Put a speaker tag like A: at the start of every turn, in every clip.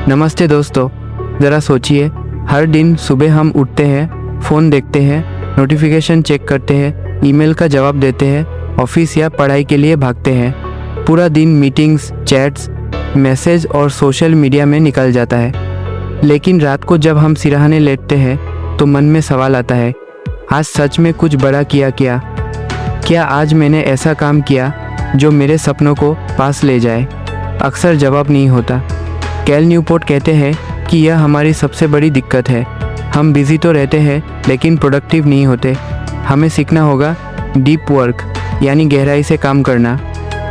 A: नमस्ते दोस्तों, ज़रा सोचिए, हर दिन सुबह हम उठते हैं, फ़ोन देखते हैं, नोटिफिकेशन चेक करते हैं, ईमेल का जवाब देते हैं, ऑफिस या पढ़ाई के लिए भागते हैं। पूरा दिन मीटिंग्स, चैट्स, मैसेज और सोशल मीडिया में निकल जाता है। लेकिन रात को जब हम सिरहाने लेटते हैं तो मन में सवाल आता है, आज सच में कुछ बड़ा किया क्या? क्या आज मैंने ऐसा काम किया जो मेरे सपनों को पास ले जाए? अक्सर जवाब नहीं होता। कैल न्यूपोर्ट कहते हैं कि यह हमारी सबसे बड़ी दिक्कत है। हम बिजी तो रहते हैं लेकिन प्रोडक्टिव नहीं होते। हमें सीखना होगा डीप वर्क, यानी गहराई से काम करना।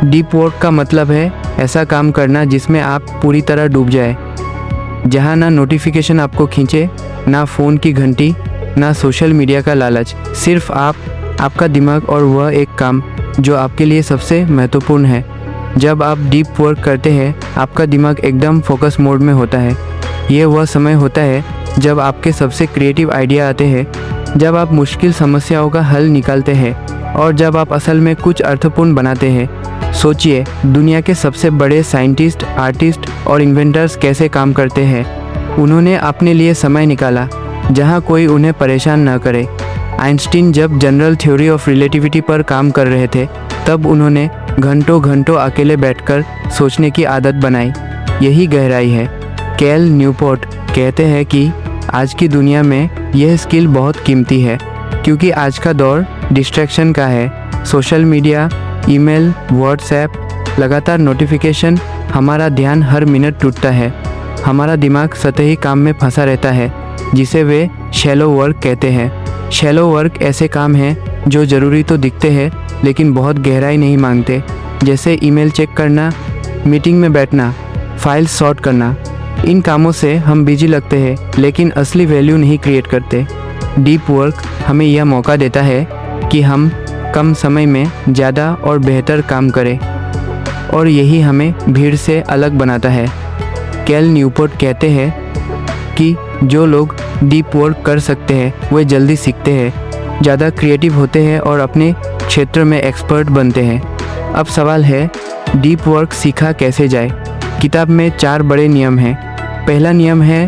A: डीप वर्क का मतलब है ऐसा काम करना जिसमें आप पूरी तरह डूब जाए, जहां ना नोटिफिकेशन आपको खींचे, ना फ़ोन की घंटी, ना सोशल मीडिया का लालच। सिर्फ आप, आपका दिमाग और वह एक काम जो आपके लिए सबसे महत्वपूर्ण है। जब आप डीप वर्क करते हैं, आपका दिमाग एकदम फोकस मोड में होता है। ये वह समय होता है जब आपके सबसे क्रिएटिव आइडिया आते हैं, जब आप मुश्किल समस्याओं का हल निकालते हैं और जब आप असल में कुछ अर्थपूर्ण बनाते हैं। सोचिए, दुनिया के सबसे बड़े साइंटिस्ट, आर्टिस्ट और इन्वेंटर्स कैसे काम करते हैं। उन्होंने अपने लिए समय निकाला जहाँ कोई उन्हें परेशान न करे। आइंस्टीन जब जनरल थ्योरी ऑफ रिलेटिविटी पर काम कर रहे थे, तब उन्होंने घंटों घंटों अकेले बैठकर सोचने की आदत बनाई। यही गहराई है। कैल न्यूपोर्ट कहते हैं कि आज की दुनिया में यह स्किल बहुत कीमती है, क्योंकि आज का दौर डिस्ट्रैक्शन का है। सोशल मीडिया, ईमेल, व्हाट्सएप, लगातार नोटिफिकेशन, हमारा ध्यान हर मिनट टूटता है। हमारा दिमाग सतही काम में फंसा रहता है, जिसे वे शैलो वर्क कहते हैं। शैलो वर्क ऐसे काम हैं जो ज़रूरी तो दिखते हैं लेकिन बहुत गहराई नहीं मांगते, जैसे ईमेल चेक करना, मीटिंग में बैठना, फाइल सॉर्ट करना। इन कामों से हम बिजी लगते हैं लेकिन असली वैल्यू नहीं क्रिएट करते। डीप वर्क हमें यह मौका देता है कि हम कम समय में ज़्यादा और बेहतर काम करें, और यही हमें भीड़ से अलग बनाता है। कैल न्यूपोर्ट कहते हैं कि जो लोग डीप वर्क कर सकते हैं वे जल्दी सीखते हैं, ज़्यादा क्रिएटिव होते हैं और अपने क्षेत्र में एक्सपर्ट बनते हैं। अब सवाल है, डीप वर्क सीखा कैसे जाए? किताब में 4 बड़े नियम हैं। पहला नियम है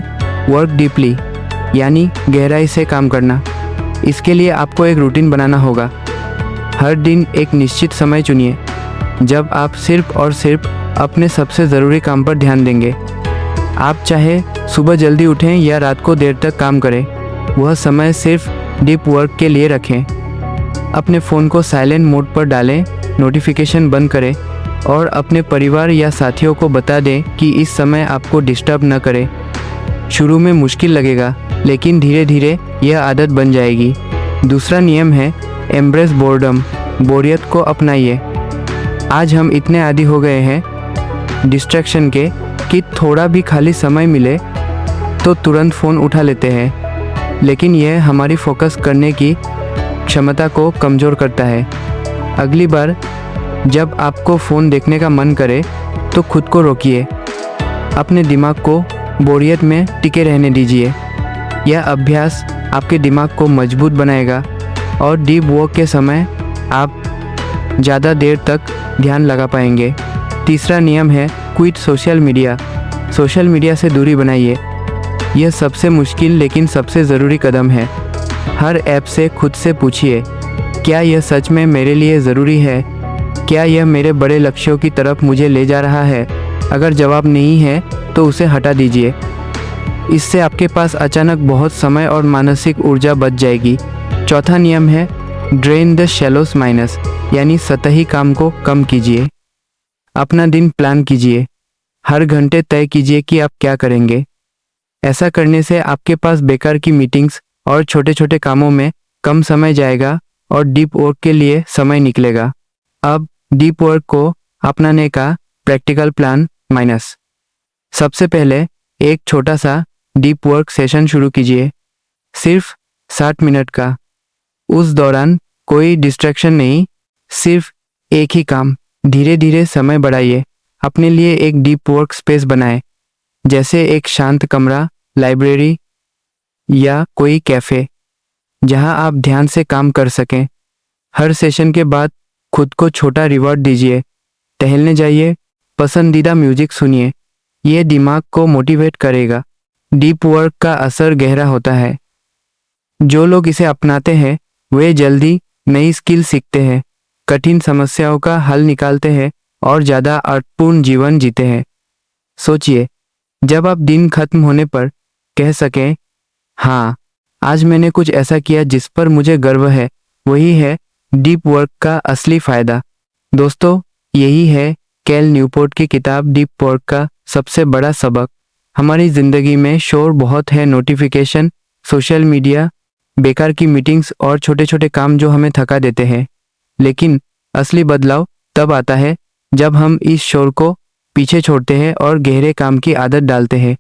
A: वर्क डीपली, यानी गहराई से काम करना। इसके लिए आपको एक रूटीन बनाना होगा। हर दिन एक निश्चित समय चुनिए जब आप सिर्फ और सिर्फ अपने सबसे ज़रूरी काम पर ध्यान देंगे। आप चाहे सुबह जल्दी उठें या रात को देर तक काम करें, वह समय सिर्फ डीप वर्क के लिए रखें। अपने फ़ोन को साइलेंट मोड पर डालें, नोटिफिकेशन बंद करें और अपने परिवार या साथियों को बता दें कि इस समय आपको डिस्टर्ब न करें। शुरू में मुश्किल लगेगा लेकिन धीरे धीरे यह आदत बन जाएगी। दूसरा नियम है एम्ब्रेस बोर्डम, बोरियत को अपनाइए। आज हम इतने आदी हो गए हैं डिस्ट्रैक्शन के कि थोड़ा भी खाली समय मिले तो तुरंत फ़ोन उठा लेते हैं, लेकिन यह हमारी फोकस करने की क्षमता को कमज़ोर करता है। अगली बार जब आपको फ़ोन देखने का मन करे तो खुद को रोकिए, अपने दिमाग को बोरियत में टिके रहने दीजिए। यह अभ्यास आपके दिमाग को मजबूत बनाएगा और डीप वर्क के समय आप ज़्यादा देर तक ध्यान लगा पाएंगे। तीसरा नियम है quit social media. Social media से दूरी बनाइए। यह सबसे मुश्किल लेकिन सबसे ज़रूरी कदम है। हर ऐप से खुद से पूछिए, क्या यह सच में मेरे लिए ज़रूरी है? क्या यह मेरे बड़े लक्ष्यों की तरफ मुझे ले जा रहा है? अगर जवाब नहीं है तो उसे हटा दीजिए। इससे आपके पास अचानक बहुत समय और मानसिक ऊर्जा बच जाएगी। चौथा नियम है ड्रेन द शैलोस माइनस, यानी सतही काम को कम कीजिए। अपना दिन प्लान कीजिए। हर घंटे तय कीजिए कि आप क्या करेंगे। ऐसा करने से आपके पास बेकार की मीटिंग्स और छोटे छोटे कामों में कम समय जाएगा और डीप वर्क के लिए समय निकलेगा। अब डीप वर्क को अपनाने का प्रैक्टिकल प्लान माइनस। सबसे पहले एक छोटा सा डीप वर्क सेशन शुरू कीजिए, सिर्फ 60 मिनट का। उस दौरान कोई डिस्ट्रैक्शन नहीं, सिर्फ एक ही काम। धीरे धीरे समय बढ़ाइए। अपने लिए एक डीप वर्क स्पेस बनाएं, जैसे एक शांत कमरा, लाइब्रेरी या कोई कैफ़े, जहां आप ध्यान से काम कर सकें। हर सेशन के बाद खुद को छोटा रिवॉर्ड दीजिए। टहलने जाइए, पसंदीदा म्यूजिक सुनिए ये दिमाग को मोटिवेट करेगा। डीप वर्क का असर गहरा होता है। जो लोग इसे अपनाते हैं वे जल्दी नई स्किल सीखते हैं, कठिन समस्याओं का हल निकालते हैं और ज़्यादा अर्थपूर्ण जीवन जीते हैं। सोचिए, जब आप दिन खत्म होने पर कह सकें, हाँ, आज मैंने कुछ ऐसा किया जिस पर मुझे गर्व है, वही है डीप वर्क का असली फायदा। दोस्तों, यही है कैल न्यूपोर्ट की किताब डीप वर्क का सबसे बड़ा सबक। हमारी जिंदगी में शोर बहुत है, नोटिफिकेशन, सोशल मीडिया, बेकार की मीटिंग्स और छोटे छोटे काम जो हमें थका देते हैं। लेकिन असली बदलाव तब आता है जब हम इस शोर को पीछे छोड़ते हैं और गहरे काम की आदत डालते हैं।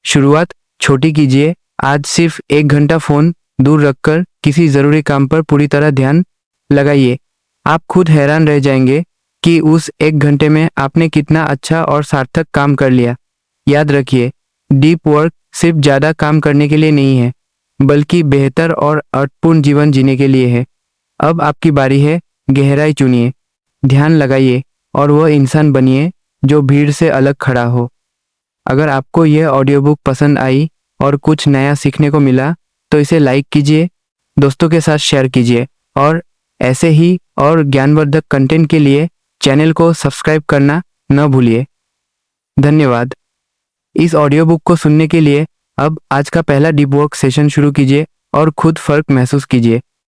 A: शुरुआत छोटी कीजिए। आज सिर्फ 1 घंटा फोन दूर रखकर किसी जरूरी काम पर पूरी तरह ध्यान लगाइए। आप खुद हैरान रह जाएंगे कि उस 1 घंटे में आपने कितना अच्छा और सार्थक काम कर लिया। याद रखिए, डीप वर्क सिर्फ ज़्यादा काम करने के लिए नहीं है, बल्कि बेहतर और अर्थपूर्ण जीवन जीने के लिए है। अब आपकी बारी है, गहराई चुनिए, ध्यान लगाइए और वह इंसान बनिए जो भीड़ से अलग खड़ा हो। अगर आपको यह ऑडियो बुक पसंद आई और कुछ नया सीखने को मिला तो इसे लाइक कीजिए, दोस्तों के साथ शेयर कीजिए और ऐसे ही और ज्ञानवर्धक कंटेंट के लिए चैनल को सब्सक्राइब करना न भूलिए। धन्यवाद। इस ऑडियो बुक को सुनने के लिए अब आज का पहला डीप वर्क सेशन शुरू कीजिए और खुद फर्क महसूस कीजिए।